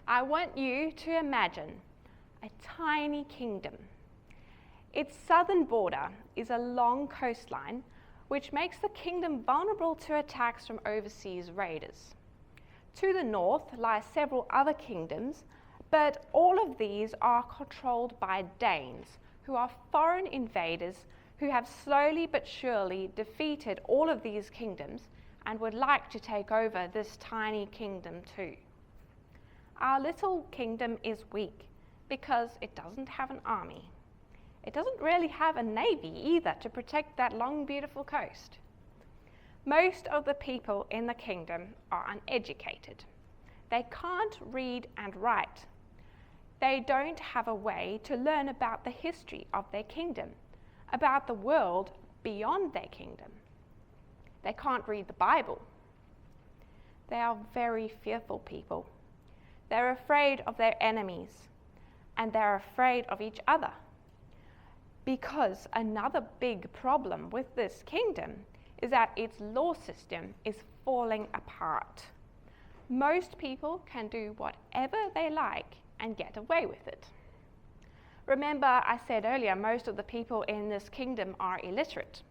I want you to imagine a tiny kingdom. Its southern border is a long coastline, which makes the kingdom vulnerable to attacks from overseas raiders. To the north lie several other kingdoms, but all of these are controlled by Danes, who are foreign invaders who have slowly but surely defeated all of these kingdoms and would like to take over this tiny kingdom too. Our little kingdom is weak because it doesn't have an army. It doesn't really have a navy either to protect that long, beautiful coast. Most of the people in the kingdom are uneducated. They can't read and write. They don't have a way to learn about the history of their kingdom, about the world beyond their kingdom. They can't read the Bible. They are very fearful people. They're afraid of their enemies, and they're afraid of each other. Because another big problem with this kingdom is that its law system is falling apart. Most people can do whatever they like and get away with it. Remember, I said earlier, most of the people in this kingdom are illiterate.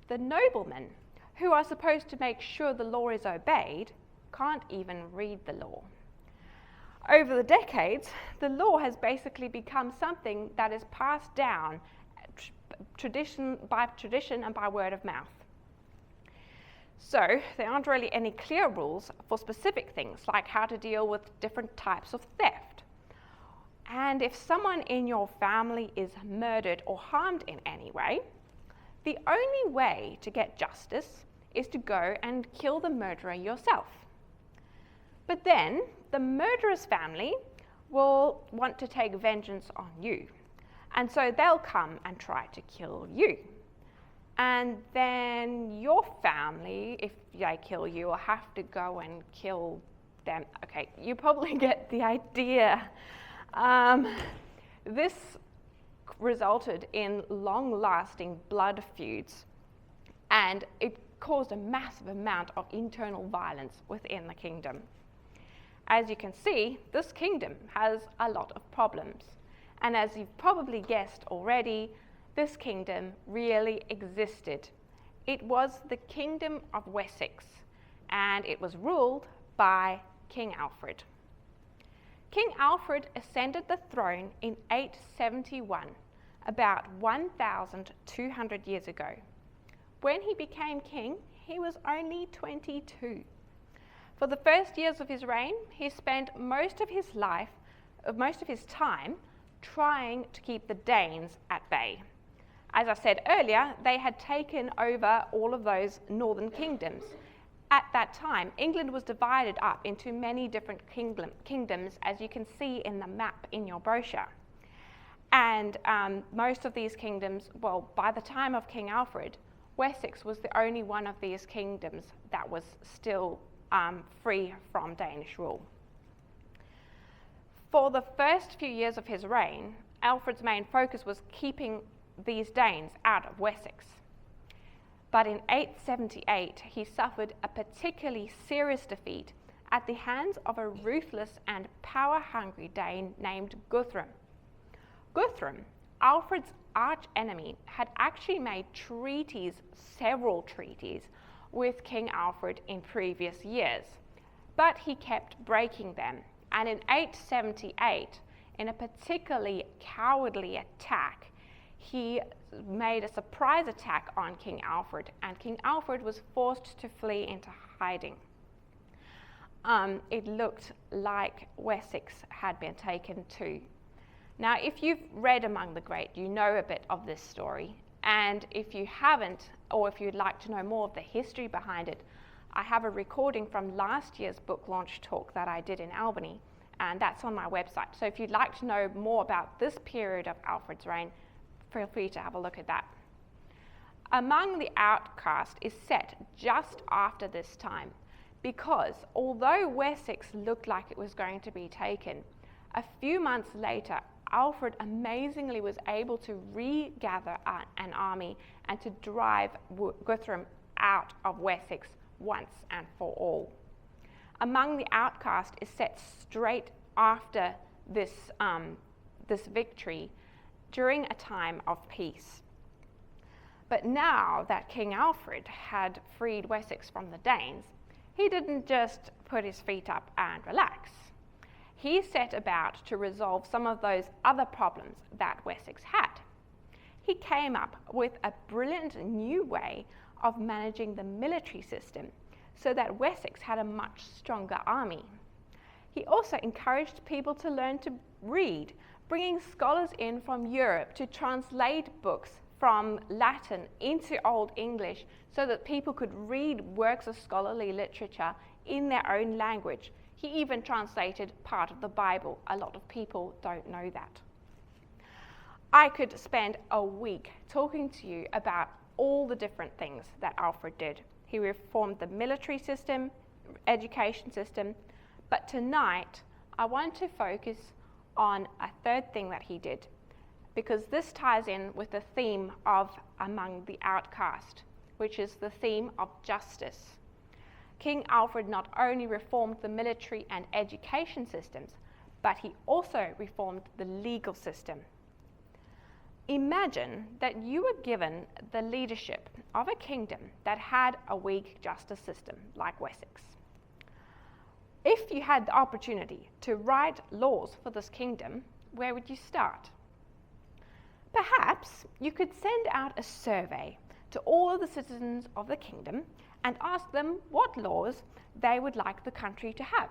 The noblemen, who are supposed to make sure the law is obeyed, can't even read the law. Over the decades, the law has basically become something that is passed down tradition and by word of mouth. So there aren't really any clear rules for specific things, like how to deal with different types of theft. And if someone in your family is murdered or harmed in any way, the only way to get justice is to go and kill the murderer yourself. But then the murderer's family will want to take vengeance on you. And so they'll come and try to kill you. And then your family, if they kill you, will have to go and kill them. Okay, you probably get the idea. This resulted in long-lasting blood feuds, and it caused a massive amount of internal violence within the kingdom. As you can see, this kingdom has a lot of problems. And as you've probably guessed already, this kingdom really existed. It was the Kingdom of Wessex, and it was ruled by King Alfred. King Alfred ascended the throne in 871, about 1,200 years ago. When he became king, he was only 22. For the first years of his reign, he spent most of his time trying to keep the Danes at bay. As I said earlier, they had taken over all of those northern kingdoms. At that time, England was divided up into many different kingdoms, as you can see in the map in your brochure. And most of these kingdoms, well, by the time of King Alfred, Wessex was the only one of these kingdoms that was still free from Danish rule. For the first few years of his reign, Alfred's main focus was keeping these Danes out of Wessex. But in 878, he suffered a particularly serious defeat at the hands of a ruthless and power-hungry Dane named Guthrum. Guthrum, Alfred's arch-enemy, had actually made several treaties, with King Alfred in previous years, but he kept breaking them. And in 878, in a particularly cowardly attack, he made a surprise attack on King Alfred, and King Alfred was forced to flee into hiding. It looked like Wessex had been taken too. Now, if you've read Among the Great, you know a bit of this story. And if you haven't, or if you'd like to know more of the history behind it, I have a recording from last year's book launch talk that I did in Albany, and that's on my website. So if you'd like to know more about this period of Alfred's reign, feel free to have a look at that. Among the Outcast is set just after this time, because although Wessex looked like it was going to be taken, a few months later, Alfred amazingly was able to regather an army and to drive Guthrum out of Wessex once and for all. Among the Outcast is set straight after this victory during a time of peace. But now that King Alfred had freed Wessex from the Danes, he didn't just put his feet up and relax. He set about to resolve some of those other problems that Wessex had. He came up with a brilliant new way of managing the military system so that Wessex had a much stronger army. He also encouraged people to learn to read, bringing scholars in from Europe to translate books from Latin into Old English so that people could read works of scholarly literature in their own language. He even translated part of the Bible. A lot of people don't know that. I could spend a week talking to you about all the different things that Alfred did. He reformed the military system, education system, but tonight I want to focus on a third thing that he did, because this ties in with the theme of among the outcast, which is the theme of justice. King Alfred not only reformed the military and education systems, but he also reformed the legal system. Imagine that you were given the leadership of a kingdom that had a weak justice system like Wessex. If you had the opportunity to write laws for this kingdom, where would you start? Perhaps you could send out a survey to all of the citizens of the kingdom and ask them what laws they would like the country to have.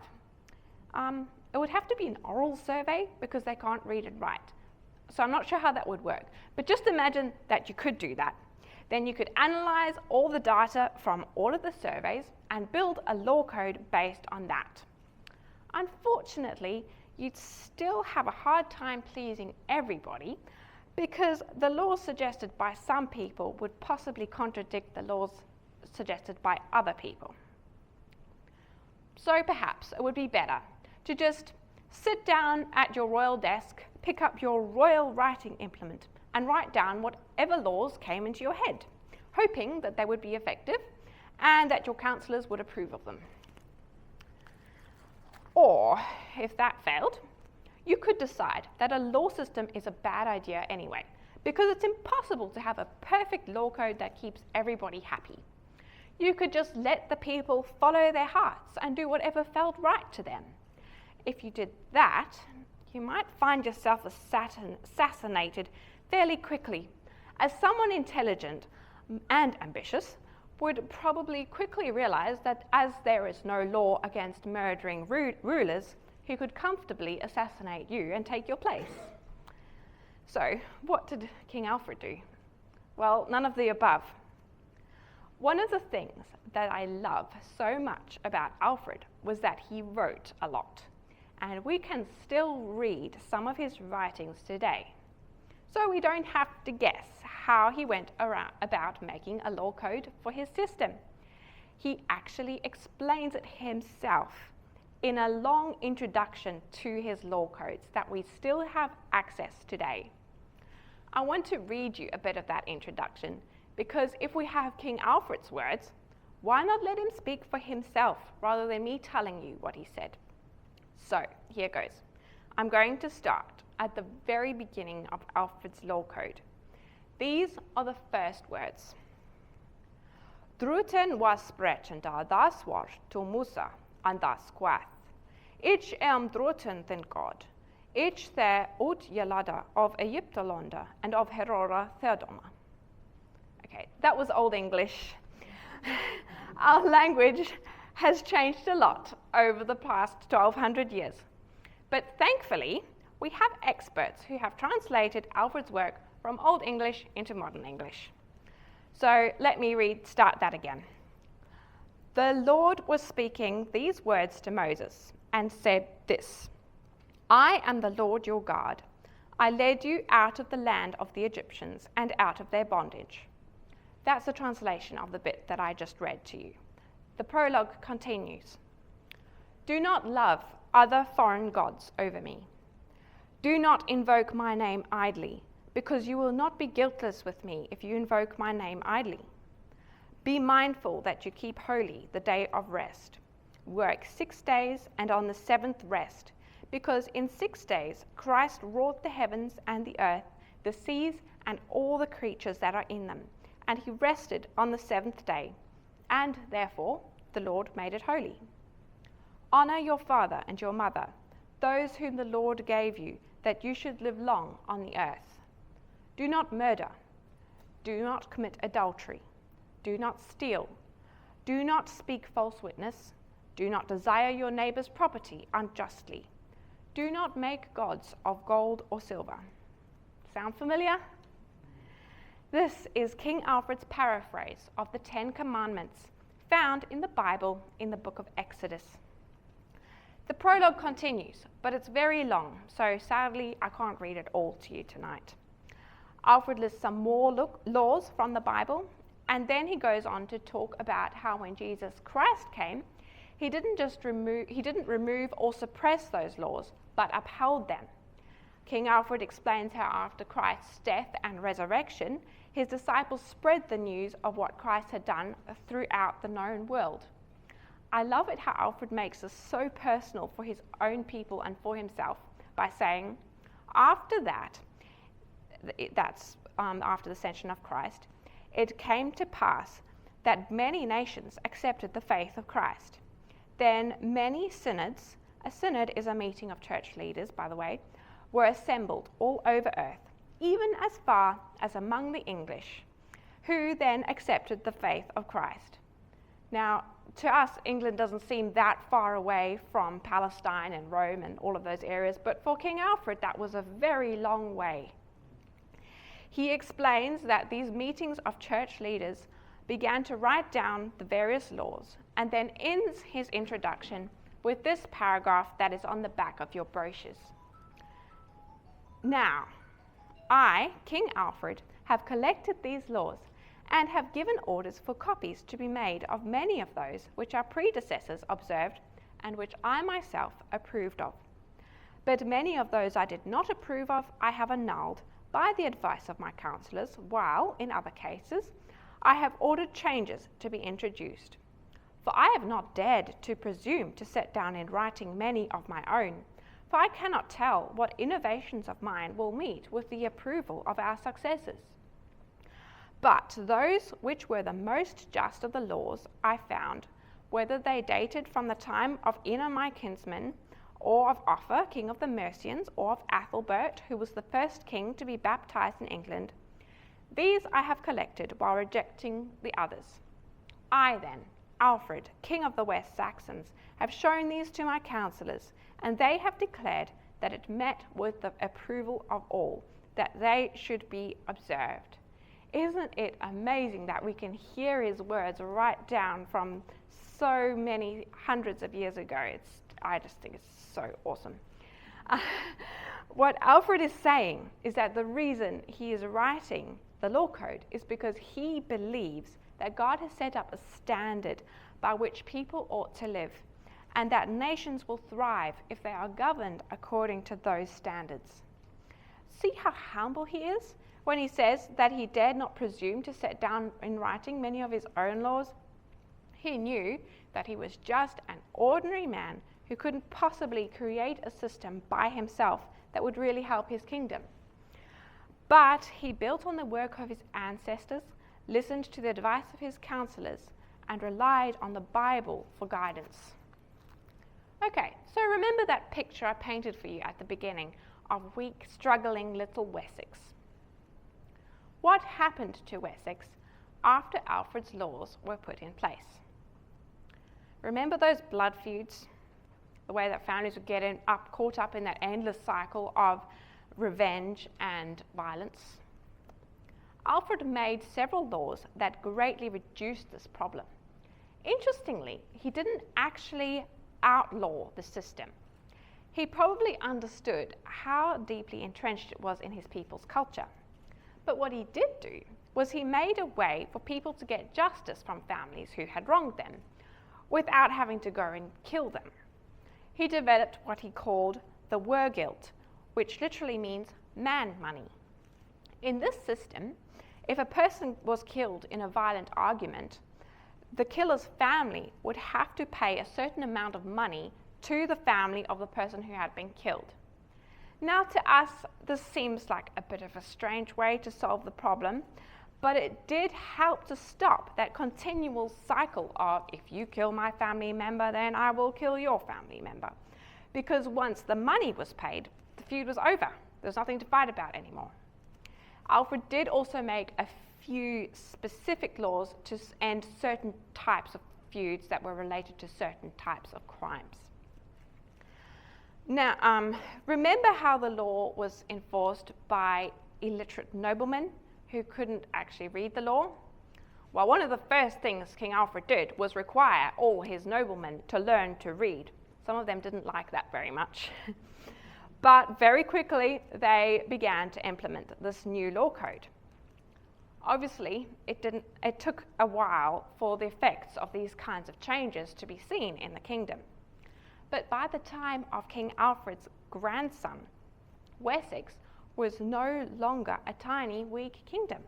It would have to be an oral survey because they can't read and write. So I'm not sure how that would work. But just imagine that you could do that. Then you could analyze all the data from all of the surveys and build a law code based on that. Unfortunately, you'd still have a hard time pleasing everybody because the laws suggested by some people would possibly contradict the laws suggested by other people. So perhaps it would be better to just sit down at your royal desk, pick up your royal writing implement, and write down whatever laws came into your head, hoping that they would be effective and that your councillors would approve of them. Or, if that failed, you could decide that a law system is a bad idea anyway, because it's impossible to have a perfect law code that keeps everybody happy. You could just let the people follow their hearts and do whatever felt right to them. If you did that, you might find yourself assassinated fairly quickly, as someone intelligent and ambitious would probably quickly realize that as there is no law against murdering rulers, he could comfortably assassinate you and take your place. So, what did King Alfred do? Well, none of the above. One of the things that I love so much about Alfred was that he wrote a lot, and we can still read some of his writings today. So we don't have to guess how he went about making a law code for his system. He actually explains it himself in a long introduction to his law codes that we still have access today. I want to read you a bit of that introduction because if we have King Alfred's words, why not let him speak for himself rather than me telling you what he said? So, here goes. I'm going to start at the very beginning of Alfred's law code. These are the first words. Druten was sprechender das Wort to Musa and das quath. Ich druten den God. Ich the ut Yelada of Egyptolanda and of Herora Theodoma. Okay, that was Old English. Our language has changed a lot over the past 1200 years. But thankfully, we have experts who have translated Alfred's work from Old English into modern English. So let me start that again. The Lord was speaking these words to Moses and said this, I am the Lord your God. I led you out of the land of the Egyptians and out of their bondage. That's a translation of the bit that I just read to you. The prologue continues. Do not love other foreign gods over me. Do not invoke my name idly, because you will not be guiltless with me if you invoke my name idly. Be mindful that you keep holy the day of rest. Work 6 days, and on the seventh rest, because in 6 days Christ wrought the heavens and the earth, the seas, and all the creatures that are in them, and he rested on the seventh day, and therefore the Lord made it holy. Honor your father and your mother, those whom the Lord gave you, that you should live long on the earth. Do not murder. Do not commit adultery. Do not steal. Do not speak false witness. Do not desire your neighbor's property unjustly. Do not make gods of gold or silver. Sound familiar? This is King Alfred's paraphrase of the 10 Commandments found in the Bible in the book of Exodus. The prologue continues, but it's very long, so sadly I can't read it all to you tonight. Alfred lists some more laws from the Bible, and then he goes on to talk about how when Jesus Christ came, he didn't remove or suppress those laws, but upheld them. King Alfred explains how after Christ's death and resurrection, his disciples spread the news of what Christ had done throughout the known world. I love it how Alfred makes this so personal for his own people and for himself by saying, after that, that's after the ascension of Christ, it came to pass that many nations accepted the faith of Christ. Then many synods, a synod is a meeting of church leaders, by the way, were assembled all over earth, even as far as among the English, who then accepted the faith of Christ. Now, to us, England doesn't seem that far away from Palestine and Rome and all of those areas, but for King Alfred, that was a very long way. He explains that these meetings of church leaders began to write down the various laws, and then ends his introduction with this paragraph that is on the back of your brochures. Now, I, King Alfred, have collected these laws and have given orders for copies to be made of many of those which our predecessors observed and which I myself approved of. But many of those I did not approve of I have annulled by the advice of my counsellors, while, in other cases, I have ordered changes to be introduced. For I have not dared to presume to set down in writing many of my own, for I cannot tell what innovations of mine will meet with the approval of our successors. But those which were the most just of the laws I found, whether they dated from the time of Ina my kinsman, or of Offa, king of the Mercians, or of Athelbert, who was the first king to be baptized in England, these I have collected while rejecting the others. I then, Alfred, king of the West Saxons, have shown these to my counsellors, and they have declared that it met with the approval of all, that they should be observed. Isn't it amazing that we can hear his words right down from so many hundreds of years ago? I just think it's so awesome. What Alfred is saying is that the reason he is writing the law code is because he believes that God has set up a standard by which people ought to live, and that nations will thrive if they are governed according to those standards. See how humble he is when he says that he dared not presume to set down in writing many of his own laws? He knew that he was just an ordinary man who couldn't possibly create a system by himself that would really help his kingdom. But he built on the work of his ancestors, listened to the advice of his counselors, and relied on the Bible for guidance. Okay, so remember that picture I painted for you at the beginning of weak, struggling little Wessex. What happened to Wessex after Alfred's laws were put in place? Remember those blood feuds? The way that families would get caught up in that endless cycle of revenge and violence? Alfred made several laws that greatly reduced this problem. Interestingly, he didn't actually outlaw the system. He probably understood how deeply entrenched it was in his people's culture. But what he did do was he made a way for people to get justice from families who had wronged them without having to go and kill them. He developed what he called the wergild, which literally means man money. In this system, if a person was killed in a violent argument, the killer's family would have to pay a certain amount of money to the family of the person who had been killed. Now, to us, this seems like a bit of a strange way to solve the problem, but it did help to stop that continual cycle of, if you kill my family member, then I will kill your family member. Because once the money was paid, the feud was over. There's nothing to fight about anymore. Alfred did also make a few specific laws to end certain types of feuds that were related to certain types of crimes. Now, remember how the law was enforced by illiterate noblemen who couldn't actually read the law? Well, one of the first things King Alfred did was require all his noblemen to learn to read. Some of them didn't like that very much. But very quickly, they began to implement this new law code. Obviously, it took a while for the effects of these kinds of changes to be seen in the kingdom. But by the time of King Alfred's grandson, Wessex was no longer a tiny, weak kingdom.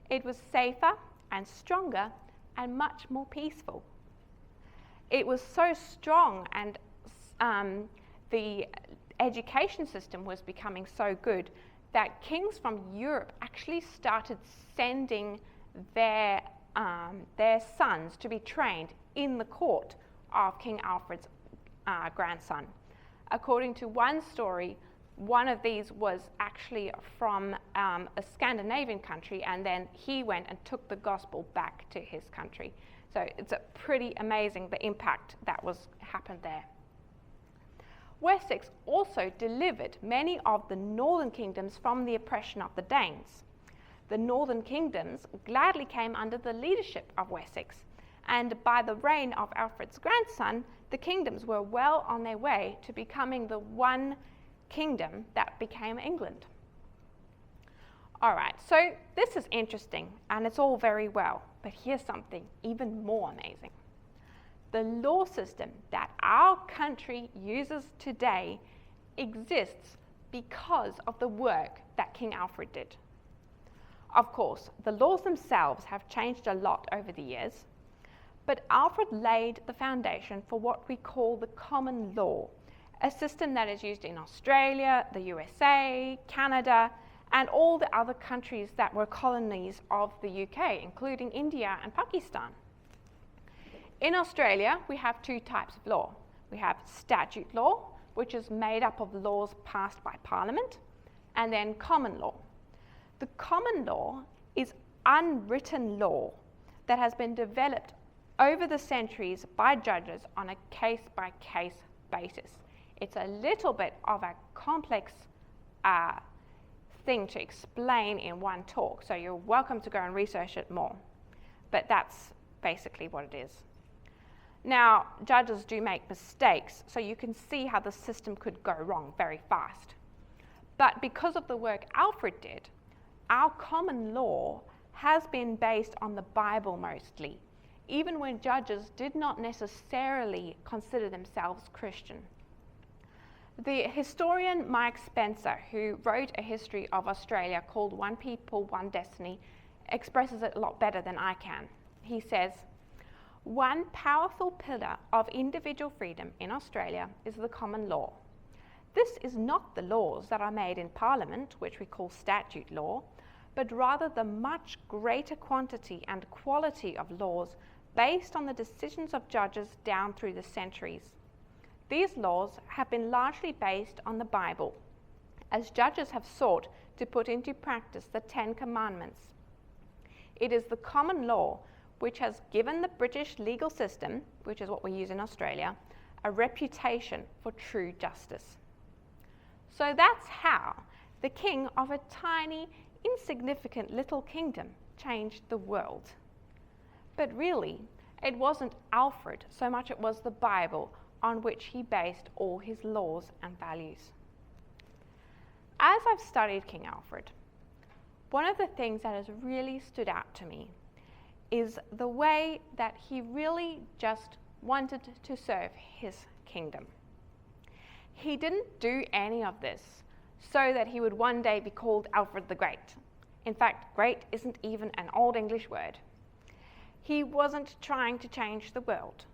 It was safer and stronger and much more peaceful. It was so strong, and the education system was becoming so good that kings from Europe actually started sending their sons to be trained in the court of King Alfred's grandson. According to one story, one of these was actually from a Scandinavian country, and then he went and took the gospel back to his country. So it's pretty amazing the impact that happened there. Wessex also delivered many of the northern kingdoms from the oppression of the Danes. The northern kingdoms gladly came under the leadership of Wessex, and by the reign of Alfred's grandson, the kingdoms were well on their way to becoming the one kingdom that became England. All right, so this is interesting, and it's all very well, but here's something even more amazing. The law system that our country uses today exists because of the work that King Alfred did. Of course, the laws themselves have changed a lot over the years, but Alfred laid the foundation for what we call the common law, a system that is used in Australia, the USA, Canada, and all the other countries that were colonies of the UK, including India and Pakistan. In Australia, we have two types of law. We have statute law, which is made up of laws passed by Parliament, and then common law. The common law is unwritten law that has been developed over the centuries by judges on a case-by-case basis. It's a little bit of a complex thing to explain in one talk, so you're welcome to go and research it more. But that's basically what it is. Now, judges do make mistakes, so you can see how the system could go wrong very fast. But because of the work Alfred did, our common law has been based on the Bible mostly, even when judges did not necessarily consider themselves Christian. The historian Mike Spencer, who wrote a history of Australia called One People, One Destiny, expresses it a lot better than I can. He says, "One powerful pillar of individual freedom in Australia is the common law. This is not the laws that are made in Parliament, which we call statute law, but rather the much greater quantity and quality of laws based on the decisions of judges down through the centuries. These laws have been largely based on the Bible, as judges have sought to put into practice the 10 Commandments. It is the common law which has given the British legal system, which is what we use in Australia, a reputation for true justice." So that's how the king of a tiny, insignificant little kingdom changed the world. But really, it wasn't Alfred so much it was the Bible on which he based all his laws and values. As I've studied King Alfred, one of the things that has really stood out to me is the way that he really just wanted to serve his kingdom. He didn't do any of this so that he would one day be called Alfred the Great. In fact, great isn't even an Old English word. He wasn't trying to change the world.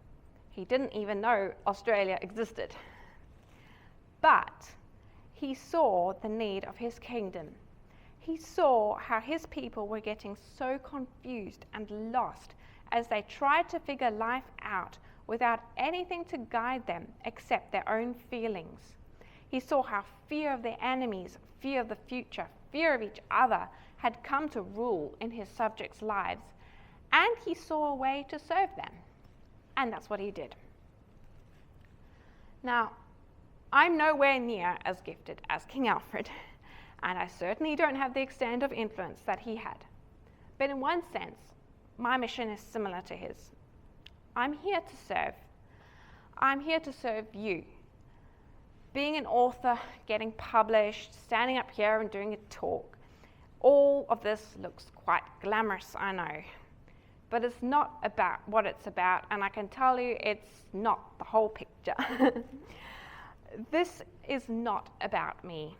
He didn't even know Australia existed. But he saw the need of his kingdom. He saw how his people were getting so confused and lost as they tried to figure life out without anything to guide them except their own feelings. He saw how fear of their enemies, fear of the future, fear of each other had come to rule in his subjects' lives, and he saw a way to serve them. And that's what he did. Now, I'm nowhere near as gifted as King Alfred, and I certainly don't have the extent of influence that he had. But in one sense, my mission is similar to his. I'm here to serve. I'm here to serve you. Being an author, getting published, standing up here and doing a talk, all of this looks quite glamorous, I know. But it's not about what it's about, and I can tell you it's not the whole picture. This is not about me.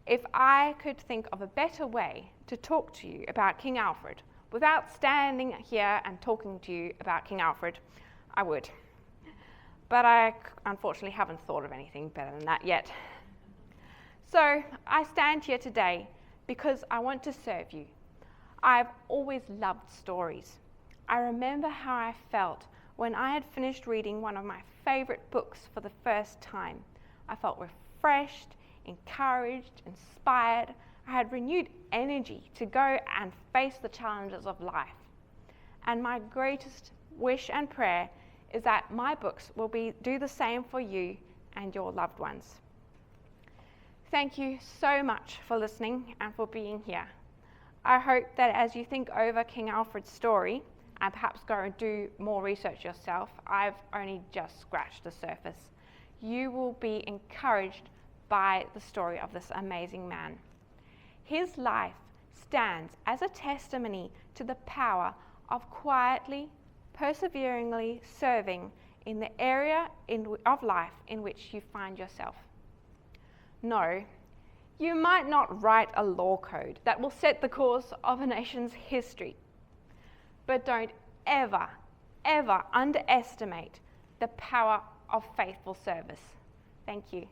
If I could think of a better way to talk to you about King Alfred without standing here and talking to you about King Alfred, I would. But I unfortunately haven't thought of anything better than that yet. So I stand here today because I want to serve you. I've always loved stories. I remember how I felt when I had finished reading one of my favorite books for the first time. I felt refreshed, encouraged, inspired. I had renewed energy to go and face the challenges of life. And my greatest wish and prayer is that my books will do the same for you and your loved ones. Thank you so much for listening and for being here. I hope that as you think over King Alfred's story, and perhaps go and do more research yourself, I've only just scratched the surface, you will be encouraged by the story of this amazing man. His life stands as a testimony to the power of quietly, perseveringly serving in the area of life in which you find yourself. No, you might not write a law code that will set the course of a nation's history, but don't ever, ever underestimate the power of faithful service. Thank you.